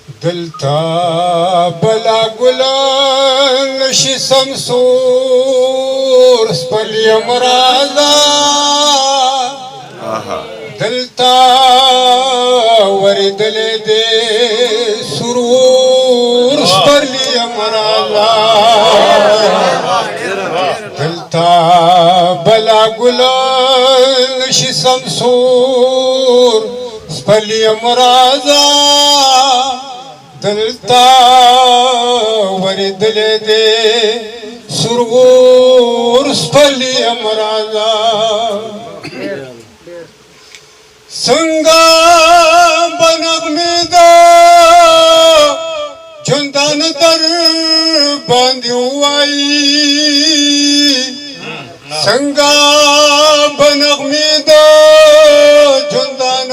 دلتا بلا گلان نشی سمسور سپلی مرازا دلتا ورد دے سرور سپلی مرازا دلتا بلا گلان نشی سمسور سپلی مرازا دلتا ورد دے سرور سپلی مرازا سنگا بنغمی دا جندان در باندی وائی سنگا بنغمی دا جندان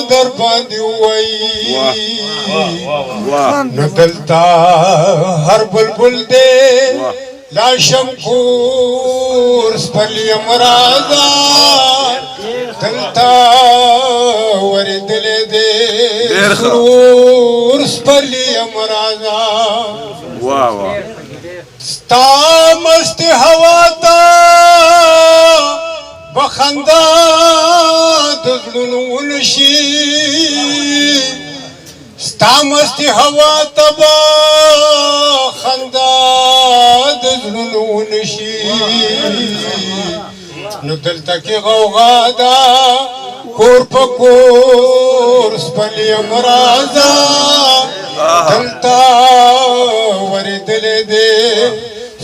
در باندی وائی ندلتا ہر بلبل دے لاشم کور سپلی مرازا دلتا ورد دے سرور سپلی مرازا ستا مست ہوا تا بخندا دزلون نشی ستا مست ہوا تا بخندا دزلون نشی نو دلتا کی غوغا دا کور پا کور سپلی مرازا دلتا ورد دے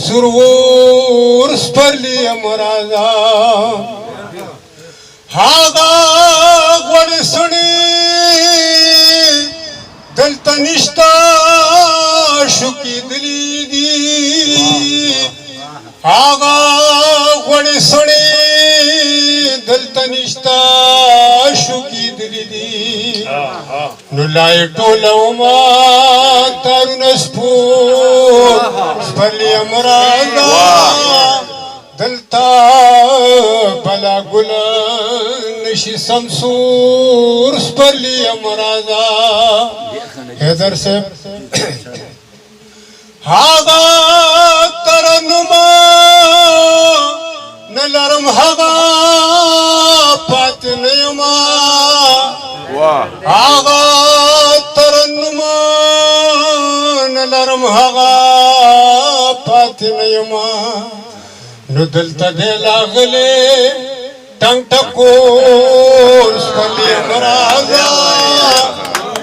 سرور سپلی مرازا ہاغا غوڑ سنی دلتا نشتا شکی دلی دی آغا غوڑ سنی دلتا نشتا شکی دلی دی نو لائے ٹولو ما تارون سپور سپلی مرازا دلتا بلا گلا نشی سمسور سپلی مرازا حیدر سے آغا ترنما نلرم حغا پات نیما آغا ترنما نلرم حغا پات نیما نو دلتا دے لاغلے ٹنگ ٹکور سپلی مرازا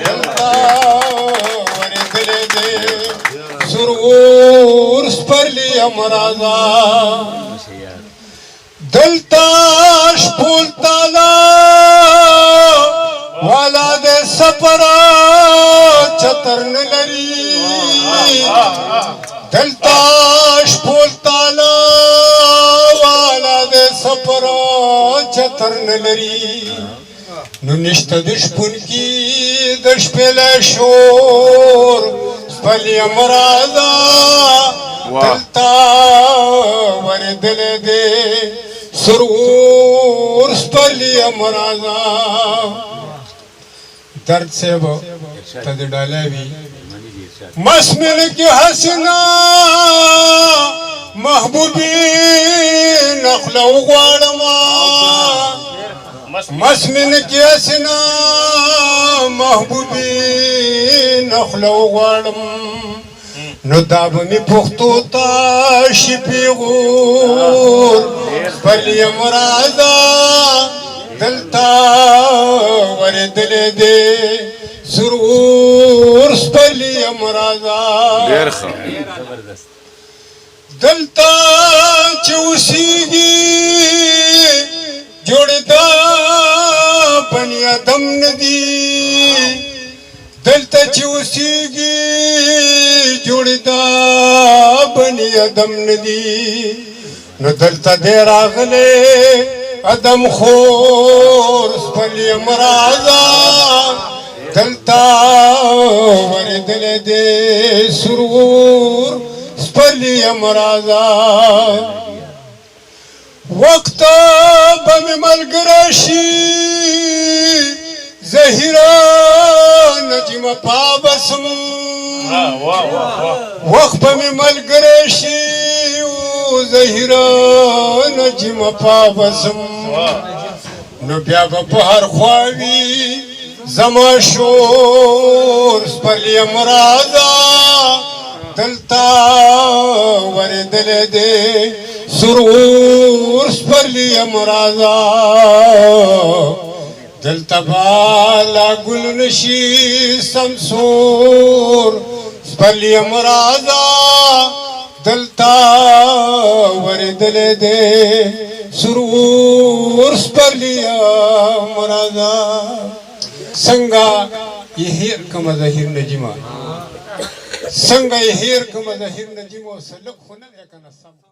دلتا ورد دے سرور سپلی مرازا دلتا شپول تالا والا دے سپرا چتر نلری دلتا شپول تالا والا دے سپرا چتر نلری نو نشتا دشپن کی دش پیلے شور سپلی مرازا دلتا ورد دے سرور سپلی مرازا درد سے وہ تد ڈالے بھی مسمن کی حسنا محبوبی نخلو غوارما مسمن کی حسنا محبوبی نخلو غوارم نو دابنی پختو تا شپی غور سپلی مرازا دلتا ورد دے سرور سپلی مرازا دلتا چوسیگی جوڑدا بنی آدم ندی دلتا چوسیگی جوڑدا بنی آدم ندی نو دلتا دے راغلے آدم خور سپلی مرازا دلتا ورد دے سرور سپلی مرازا وقت بم ملگرشی زہرا نجم وفا بسم واہ واہ واہ وقت می ملګری زهیرا نجم پابسم نو بیا په هر خواوی زما شور سپلی مرازا دلتا وردل دے سرور سپلی مرازا دلتا بالا گل نشی سمسور سپلی مرازا دلتا وردل دے سرور سپلیا مرازا سنگا یہ ہیر کم ظہیر نجمہ سنگا یہ ہیر کم ظہیر نجمہ سلک ہونا ہے کنا سب